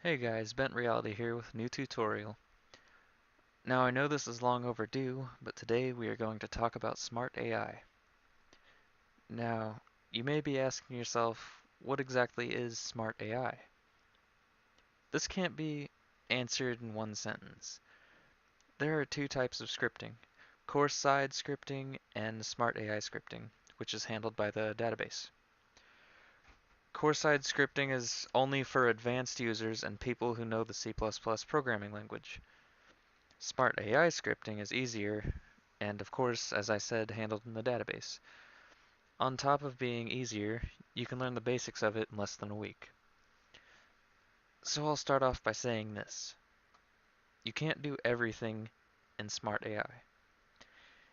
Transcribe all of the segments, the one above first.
Hey guys, Bent Reality here with a new tutorial. Now I know this is long overdue, but today we are going to talk about SmartAI. Now, you may be asking yourself, what exactly is SmartAI? This can't be answered in one sentence. There are two types of scripting, course-side scripting and SmartAI scripting, which is handled by the database. Course-side scripting is only for advanced users and people who know the C++ programming language. Smart AI scripting is easier, and of course, as I said, handled in the database. On top of being easier, you can learn the basics of it in less than a week. So I'll start off by saying this. You can't do everything in Smart AI.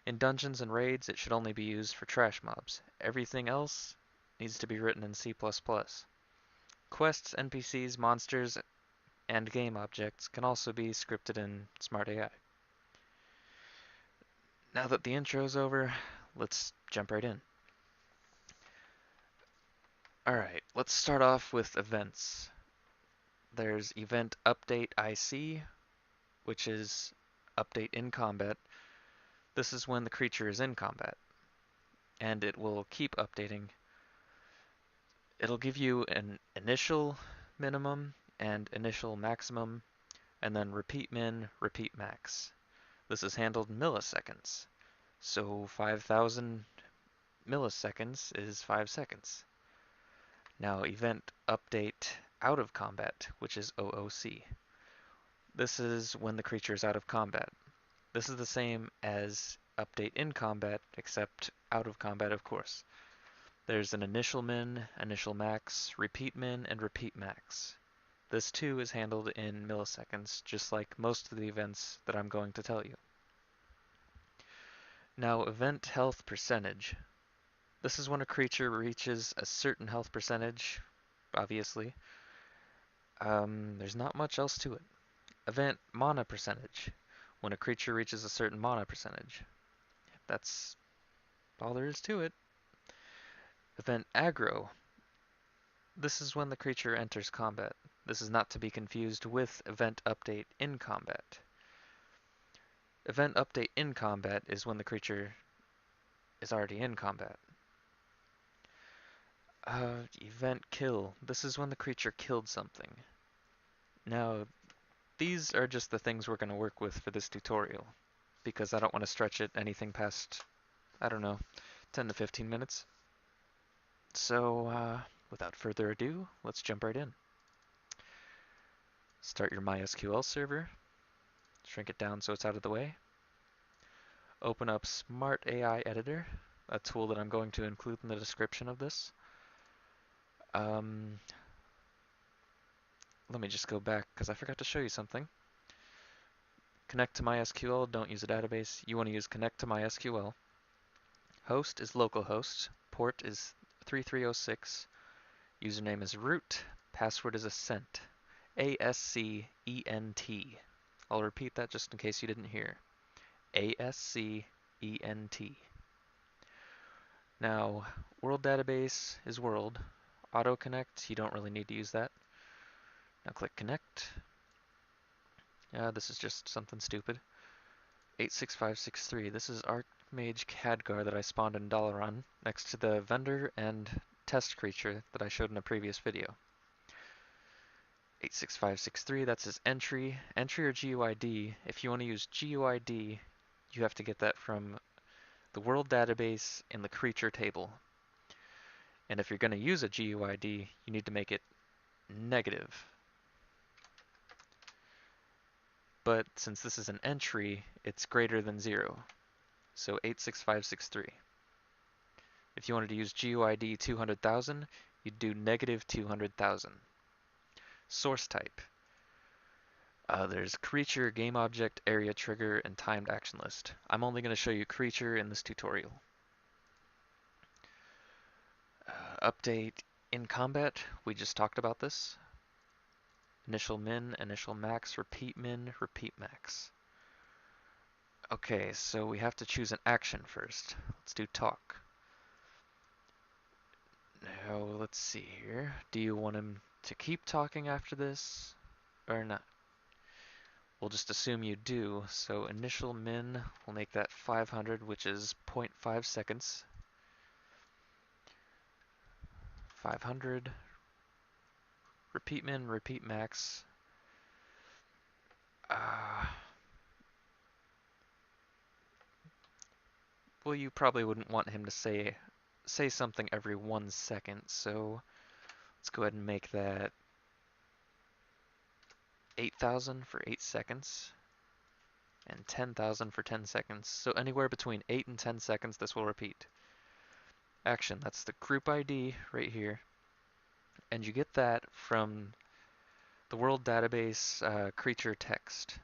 In dungeons and raids, it should only be used for trash mobs. Everything else needs to be written in C++. Quests, NPCs, monsters, and game objects can also be scripted in Smart AI. Now that the intro's over, let's jump right in. Alright, let's start off with events. There's event update IC, which is update in combat. This is when the creature is in combat, and it will keep updating. It'll give you an initial minimum and initial maximum, and then repeat min, repeat max. This is handled in milliseconds. So 5,000 milliseconds is 5 seconds. Now event update out of combat, which is OOC. This is when the creature is out of combat. This is the same as update in combat, except out of combat, of course. There's an initial min, initial max, repeat min, and repeat max. This too is handled in milliseconds, just like most of the events that I'm going to tell you. Now, event health percentage. This is when a creature reaches a certain health percentage, obviously. There's not much else to it. Event mana percentage. When a creature reaches a certain mana percentage. That's all there is to it. Event aggro. This is when the creature enters combat. This is not to be confused with event update in combat. Event update in combat is when the creature is already in combat. Event kill. This is when the creature killed something. Now, these are just the things we're going to work with for this tutorial, because I don't want to stretch it anything past, I don't know, 10 to 15 minutes. So, without further ado, let's jump right in. Start your MySQL server, shrink it down so it's out of the way. Open up SmartAI Editor, a tool that I'm going to include in the description of this. Let me just go back because I forgot to show you something. Connect to MySQL, don't use a database. You want to use connect to MySQL. Host is localhost, port is 3306, username is root, password is ascent, ASCENT. I'll repeat that just in case you didn't hear. ASCENT. Now, world database is world. Auto connect, you don't really need to use that. Now click connect. This is just something stupid. 86563. This is Archmage Khadgar that I spawned in Dalaran next to the vendor and test creature that I showed in a previous video. 86563, that's his entry. Entry or GUID. If you want to use GUID, you have to get that from the world database in the creature table. And if you're going to use a GUID, you need to make it negative. But since this is an entry, it's greater than 0. So 86563. If you wanted to use GUID 200,000, you'd do negative 200,000. Source type. There's creature, game object, area trigger, and timed action list. I'm only going to show you creature in this tutorial. Update in combat, we just talked about this. Initial min, initial max, repeat min, repeat max. Okay, so we have to choose an action first. Let's do talk. Now, let's see here. Do you want him to keep talking after this? or not. We'll just assume you do. So initial min, we'll make that 500, which is 0.5 seconds. 500. Repeat min, repeat max. Uh, well, you probably wouldn't want him to say something every 1 second, so let's go ahead and make that 8,000 for 8 seconds and 10,000 for 10 seconds. So anywhere between 8 and 10 seconds, this will repeat. Action, that's the group ID right here. And you get that from the world database creature text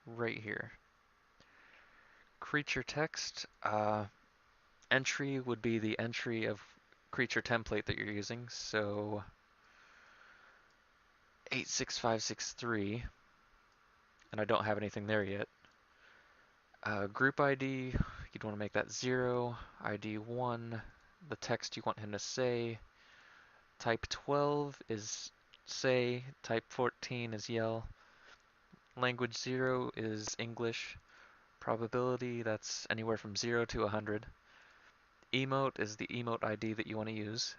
right here. Creature text entry would be the entry of creature template that you're using. So 86563, and I don't have anything there yet. Group ID, you'd want to make that 0, ID 1, the text you want him to say. Type 12 is say, type 14 is yell. Language 0 is English. Probability, that's anywhere from 0 to 100. Emote is the emote ID that you want to use.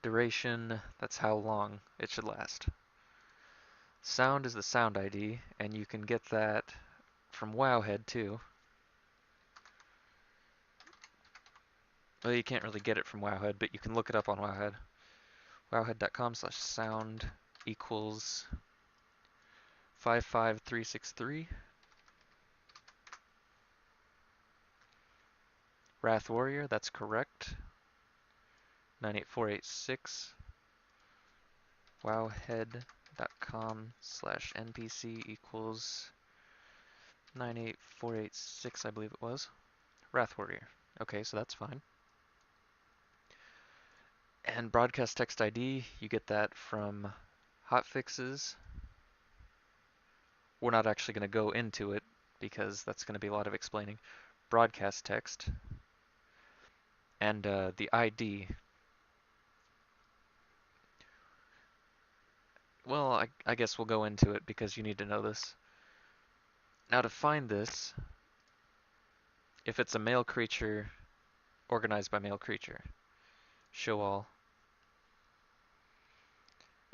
Duration, that's how long it should last. Sound is the sound ID, and you can get that from Wowhead too. Well, you can't really get it from Wowhead, but you can look it up on Wowhead. Wowhead.com/sound equals 55363. Wrath Warrior, that's correct. 98486. Wowhead.com/npc equals 98486, I believe it was. Wrath Warrior. Okay, so that's fine. And broadcast text ID, you get that from hotfixes. We're not actually going to go into it because that's going to be a lot of explaining. Broadcast text. And the ID. Well, I guess we'll go into it because you need to know this. Now to find this, if it's a male creature, organized by male creature, show all.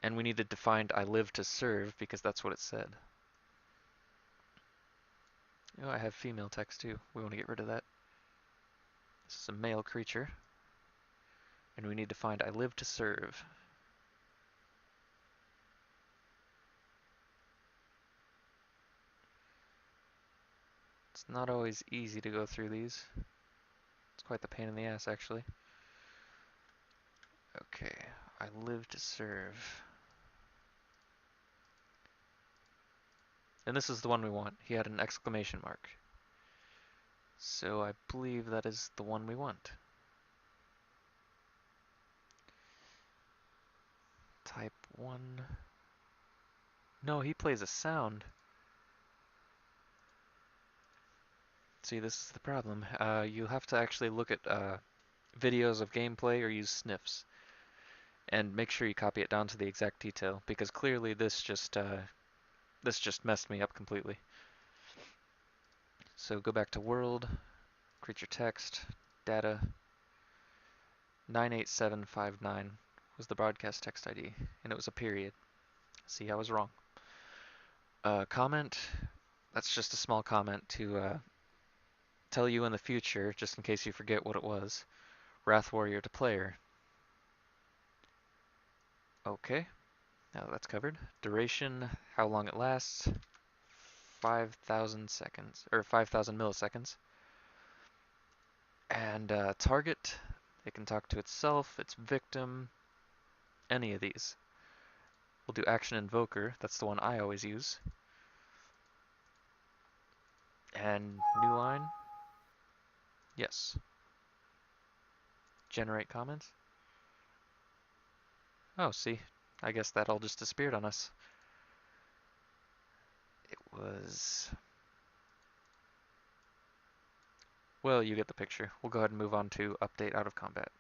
And we need to define I live to serve because that's what it said. Oh, I have female text too. We want to get rid of that. This is a male creature. And we need to find I live to serve. It's not always easy to go through these. It's quite the pain in the ass, actually. Okay, I live to serve. And this is the one we want. He had an exclamation mark. So I believe that is the one we want. Type 1. No, he plays a sound. See, this is the problem. You'll have to actually look at videos of gameplay or use sniffs. And make sure you copy it down to the exact detail, because clearly this just messed me up completely. So go back to world, creature text, data, 98759 was the broadcast text ID, and it was a period. See, I was wrong. Comment, that's just a small comment to tell you in the future, just in case you forget what it was. Wrath Warrior to player. Okay, now that's covered. Duration, how long it lasts, 5,000 seconds, or 5,000 milliseconds. And target, it can talk to itself, its victim, any of these. We'll do action invoker, that's the one I always use. And new line, yes. Generate comments. Oh, see, I guess that all just disappeared on us. It was... Well, you get the picture. We'll go ahead and move on to update out of combat.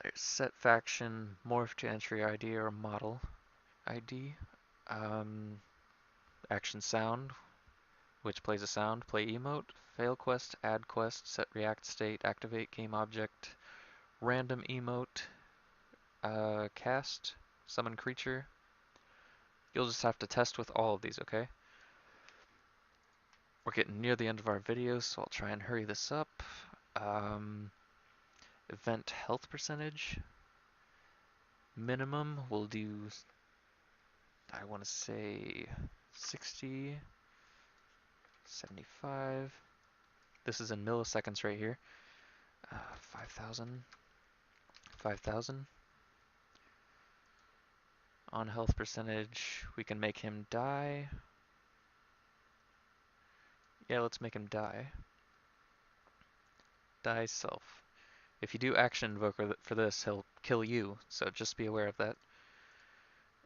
There's set faction, morph to entry ID or model ID. Um, action sound, which plays a sound, play emote, fail quest, add quest, set react state, activate game object, random emote, cast, summon creature. You'll just have to test with all of these, okay? We're getting near the end of our video, so I'll try and hurry this up. Event health percentage. Minimum, we'll do, I want to say 60, 75. This is in milliseconds right here. 5,000. 5,000. On health percentage, we can make him die. Yeah, let's make him die. Die self. If you do action invoker for this, he'll kill you, so just be aware of that.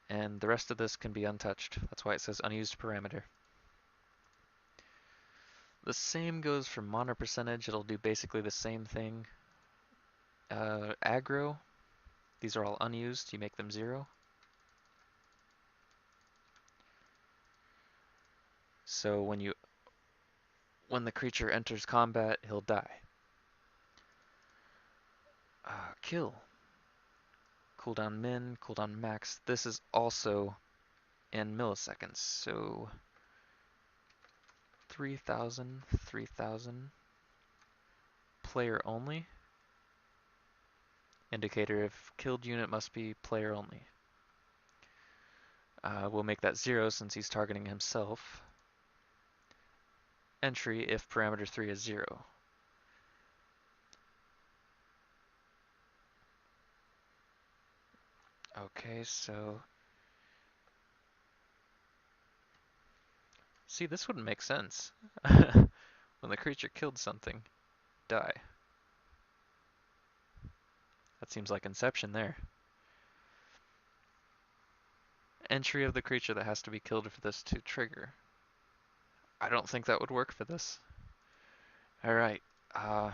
And the rest of this can be untouched. That's why it says unused parameter. The same goes for mono percentage. It'll do basically the same thing. Aggro, these are all unused. You make them 0. So when the creature enters combat, he'll die. Kill. Cooldown min, cooldown max. This is also in milliseconds. So 3,000, 3,000. Player only. Indicator if killed unit must be player only. We'll make that 0 since he's targeting himself. Entry if parameter 3 is 0. Okay, so see, this wouldn't make sense. When the creature killed something, die. That seems like Inception there. Entry of the creature that has to be killed for this to trigger. I don't think that would work for this. Alright. Well,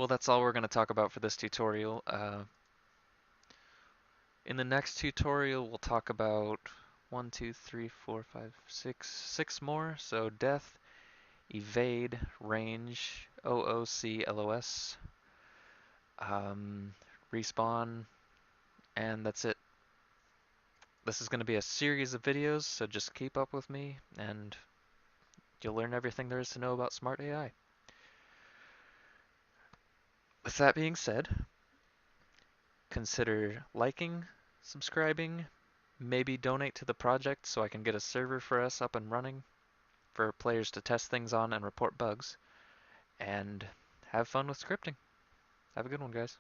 that's all we're going to talk about for this tutorial. In the next tutorial, we'll talk about 1, 2, 3, 4, 5, 6 more. So death, evade, range, OOC, LOS, respawn, and that's it. This is going to be a series of videos, so just keep up with me, and you'll learn everything there is to know about SmartAI. With that being said, consider liking, subscribing, maybe donate to the project so I can get a server for us up and running for players to test things on and report bugs, and have fun with scripting. Have a good one, guys.